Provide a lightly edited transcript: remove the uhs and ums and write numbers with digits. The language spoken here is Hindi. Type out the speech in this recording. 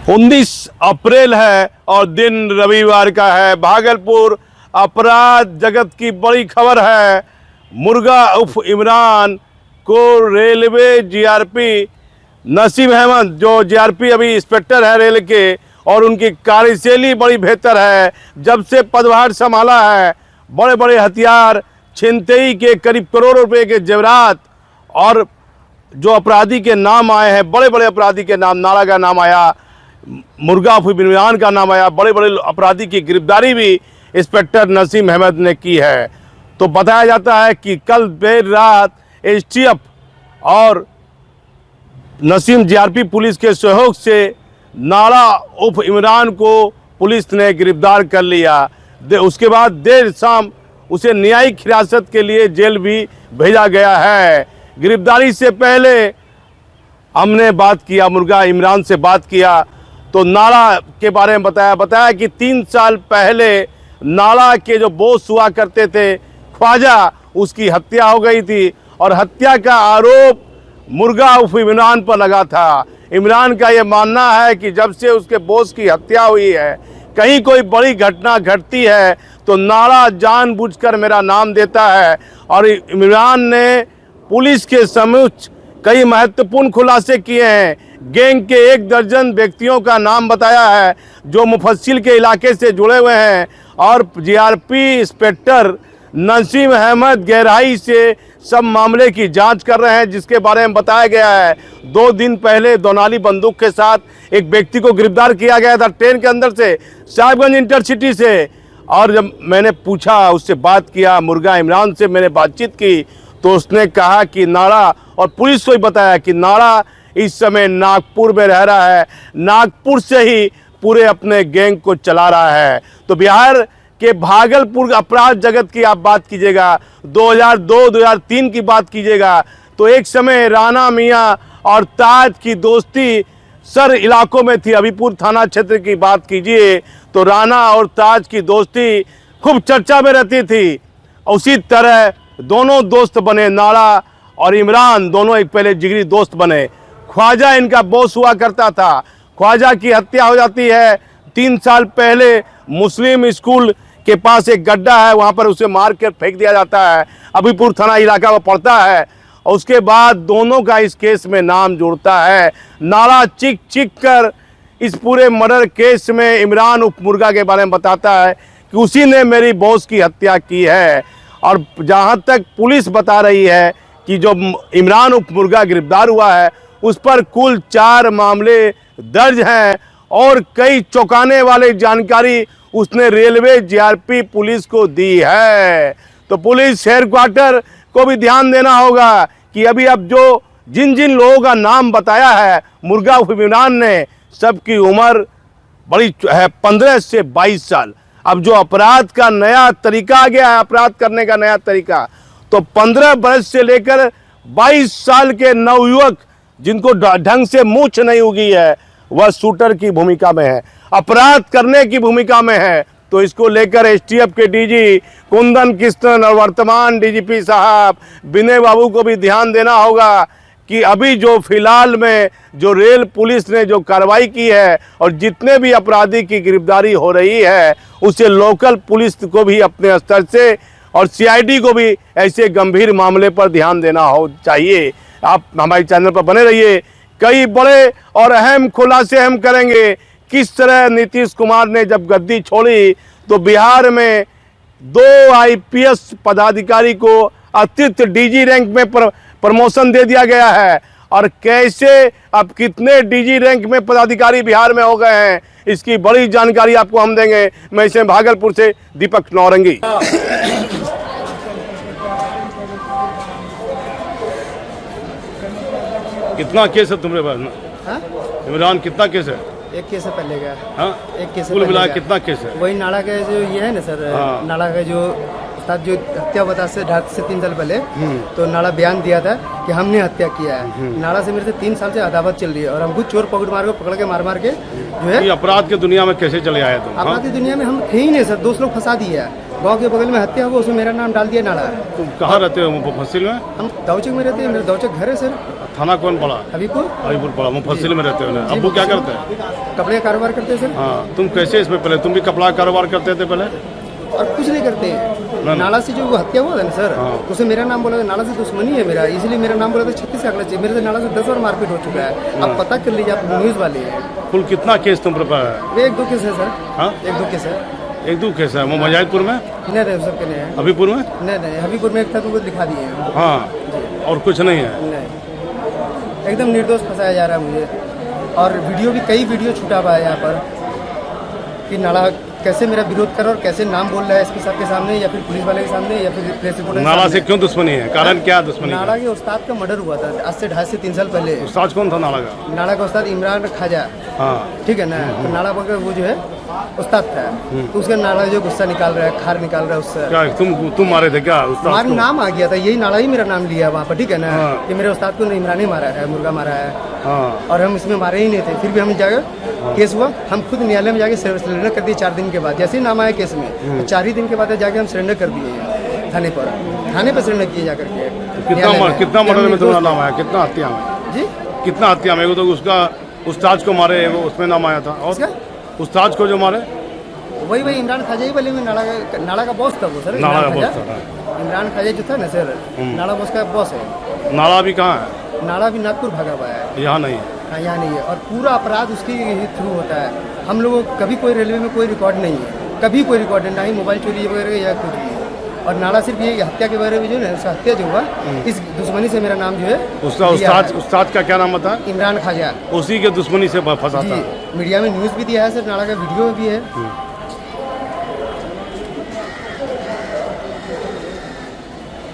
19 अप्रैल है और दिन रविवार का है। भागलपुर अपराध जगत की बड़ी खबर है। मुर्गा उर्फ इमरान को रेलवे जीआरपी नसीम अहमद, जो जीआरपी अभी इंस्पेक्टर है रेल के, और उनकी कार्यशैली बड़ी बेहतर है। जब से पदभार संभाला है, बड़े बड़े हथियार, छिनतई के करीब करोड़ रुपए के जेवरात, और जो अपराधी के नाम आए हैं, बड़े बड़े अपराधी के नाम, नाला का नाम आया, मुर्गा उर्फ इमरान का नाम आया, बड़े बड़े अपराधी की गिरफ्तारी भी इंस्पेक्टर नसीम अहमद ने की है। तो बताया जाता है कि कल देर रात एसटीएफ और नसीम जीआरपी पुलिस के सहयोग से नाला उर्फ इमरान को पुलिस ने गिरफ्तार कर लिया। उसके बाद देर शाम उसे न्यायिक हिरासत के लिए जेल भी भेजा गया है। गिरफ्तारी से पहले हमने बात किया, मुर्गा इमरान से बात किया, तो नाला के बारे में बताया कि 3 साल पहले नाला के जो बॉस हुआ करते थे ख्वाजा, उसकी हत्या हो गई थी और हत्या का आरोप मुर्गा उर्फ इमरान पर लगा था। इमरान का ये मानना है कि जब से उसके बॉस की हत्या हुई है, कहीं कोई बड़ी घटना घटती है तो नाला जानबूझकर मेरा नाम देता है। और इमरान ने पुलिस के समक्ष कई महत्वपूर्ण खुलासे किए हैं। गैंग के 1 दर्जन व्यक्तियों का नाम बताया है जो मुफस्सिल के इलाके से जुड़े हुए हैं, और जीआरपी इंस्पेक्टर नसीम अहमद गहराई से सब मामले की जांच कर रहे हैं, जिसके बारे में बताया गया है 2 दिन पहले दोनाली बंदूक के साथ एक व्यक्ति को गिरफ्तार किया गया था ट्रेन के अंदर से, साहिबगंज इंटरसिटी से। और जब मैंने पूछा, उससे बात किया, मुर्गा इमरान से मैंने बातचीत की, तो उसने कहा कि नाड़ा, और पुलिस को ही बताया कि नाड़ा इस समय नागपुर में रह रहा है, नागपुर से ही पूरे अपने गैंग को चला रहा है। तो बिहार के भागलपुर अपराध जगत की आप बात कीजिएगा, 2002-2003 की बात कीजिएगा, तो एक समय राणा मियाँ और ताज की दोस्ती सर इलाकों में थी। अभीपुर थाना क्षेत्र की बात कीजिए तो राणा और ताज की दोस्ती खूब चर्चा में रहती थी। उसी तरह दोनों दोस्त बने, नाड़ा और इमरान दोनों एक पहले जिगरी दोस्त बने। ख्वाजा इनका बॉस हुआ करता था। ख्वाजा की हत्या हो जाती है 3 साल पहले। मुस्लिम स्कूल के पास एक गड्ढा है, वहाँ पर उसे मार कर फेंक दिया जाता है। अभीपुर थाना इलाका में पड़ता है। और उसके बाद दोनों का इस केस में नाम जुड़ता है। नाला चीख कर इस पूरे मर्डर केस में इमरान उर्फ मुर्गा के बारे में बताता है कि उसी ने मेरी बॉस की हत्या की है। और जहाँ तक पुलिस बता रही है कि जो इमरान उर्फ मुर्गा गिरफ्तार हुआ है, उस पर कुल 4 मामले दर्ज हैं और कई चौंकाने वाली जानकारी उसने रेलवे जीआरपी पुलिस को दी है। तो पुलिस हेडक्वार्टर को भी ध्यान देना होगा कि अभी अब जो जिन लोगों का नाम बताया है मुर्गा उर्फ इमरान ने, सबकी उम्र बड़ी है, 15 से 22 साल। अब जो अपराध का नया तरीका आ गया है, अपराध करने का नया तरीका, तो 15 वर्ष से लेकर 22 साल के नवयुवक जिनको ढंग से मूंछ नहीं उगी है, वह शूटर की भूमिका में है, अपराध करने की भूमिका में है। तो इसको लेकर एसटीएफ के डीजी कुंदन कृष्णन और वर्तमान डीजीपी साहब विनय बाबू को भी ध्यान देना होगा कि अभी जो फिलहाल में जो रेल पुलिस ने जो कार्रवाई की है और जितने भी अपराधी की गिरफ्तारी हो रही है, उसे लोकल पुलिस को भी अपने स्तर से और सीआईडी को भी ऐसे गंभीर मामले पर ध्यान देना हो चाहिए। आप हमारे चैनल पर बने रहिए, कई बड़े और अहम खुलासे हम करेंगे। किस तरह नीतीश कुमार ने जब गद्दी छोड़ी तो बिहार में 2 आईपीएस पदाधिकारी को अतिरिक्त डीजी रैंक में प्रमोशन दे दिया गया है, और कैसे अब कितने डीजी रैंक में पदाधिकारी बिहार में हो गए हैं, इसकी बड़ी जानकारी आपको हम देंगे। मैं इसे भागलपुर से दीपक नौरंगी। कितना केस है तुम्हारे पास? इमरान कितना केस है? एक केस है पहले का। हाँ, एक केस कुल मिला कितना केस है? वही नाला का जो ये है ना सर, हाँ। नाला का जो हत्या बता से 3 साल पहले तो नाला बयान दिया था कि हमने हत्या किया है। नाला से मेरे से 3 साल से अदावत चल रही है और हमको चोर पकड़ के मार के जो है अपराध की दुनिया में कैसे चले आए तुम? अपराध की दुनिया में हम थे ही नहीं सर, 2 लोग फंसा दिया है। गांव के बगल में हत्या हुआ, उसमें मेरा नाम डाल दिया नाला। तुम कहाँ रहते हो मुफस्सिल में? हम दौचक में रहते हैं, मेरा दौचक घर है सर। थाना कौन पड़ा? हबीबपुर हबीबपुर पड़ा। मुफस्सिल में रहते हो ना? अब्बू क्या करते हैं? कपड़े का कारोबार करते हैं सर। हाँ, तुम कैसे इसमें पहले, तुम भी कपड़ा का कारोबार करते थे पहले? और कुछ नहीं करते हैं। नाला से जो वो हत्या हुआ था ना सर, हाँ। उसे मेरा नाम बोला था, नाला से दुश्मनी है मेरा, इसलिए मेरा नाम बोला था 36 अगला चाहिए। मेरे से नाला से 10 बार मारपीट हो चुका है। आप पता कर लीजिए, आप न्यूज़ वाले हैं। कुल कितना केस तुम पर है? वे 1-2 केस है सर। हाँ, 1-2 केस है। 1-2 केस है। वो मजाहिदपुर में, नहीं सबके नहीं है। हबीबपुर में? नहीं हबीबपुर में एक था, तुमको दिखा दिए हैं। हाँ, और कुछ नहीं है? नहीं, एकदम निर्दोष फंसाया जा रहा है मुझे। और वीडियो भी, कई वीडियो छूटा हुआ है यहाँ पर कि नाला कैसे मेरा विरोध कर और कैसे नाम बोल रहा है एसपी साहब के सामने या फिर पुलिस वाले के सामने या फिर प्रेस रिपोर्टर के नाला से सामने। क्यों दुश्मनी है? कारण क्या है दुश्मनी का? नाला के उस्ताद का मर्डर हुआ था आज से 2.5 से 3 साल पहले। उस्ताद कौन था नाला का? नाला का उस्ताद इमरान खाजा, हाँ, ठीक है ना। तो नाला का वो जो है उस्ताद था, तो उसका नाला जो गुस्सा निकाल रहा है, खार निकाल रहा है उससे। क्या तुम मारे थे क्या उस्ताद हमारा को? नाम आ गया था, यही नाला ही मेरा नाम लिया वहाँ पर, ठीक है ना। हाँ। कि मेरे उस्ताद को इमरान ही मारा है, मुर्गा मारा है, हाँ, और हम इसमें मारे ही नहीं थे। फिर भी हम जाकर केस हुआ, हम खुद न्यायालय में जाके सरेंडर कर दिए 4 दिन के बाद। जैसे ही नाम आया केस में, तो 4 ही दिन के बाद जाके हम सरेंडर कर दिए थाने पर सरेंडर किए जाकर के। कितना मर्डर में तुम्हारा नाम आया? कितना हत्या में? जी, कितना हत्या में? वो तो उसका उस्ताद को मारे, वो उसमें नाम आया था। और उसका उस्ताद को जो मारे, वही इमरान खाजा ही वाले में नाला का बॉस था वो सर। नाला का इमरान बॉस खाजा। था। इमरान खाजा जो था ना सर, नाला बॉस का बॉस है। नाला भी कहाँ है? नाला भी नागपुर भागा हुआ है, यहाँ नहीं है। हाँ यहाँ नहीं है। और पूरा अपराध उसके ही थ्रू होता है। हम लोगों को कभी कोई रेलवे में कोई रिकॉर्ड नहीं है, कभी कोई रिकॉर्ड नहीं, ना ही मोबाइल चोरी वगैरह या कुछ भी। और नाला सिर्फ ये हत्या के बारे में जो है, उसका हत्या जो हुआ, इस दुश्मनी से मेरा नाम जो है उसका लिया है। उस्ताद का क्या नाम था? इमरान खाजा उसी के दुश्मनी से फंसा जी। था। मीडिया में न्यूज़ भी दिया है सर, नाला का वीडियो भी है।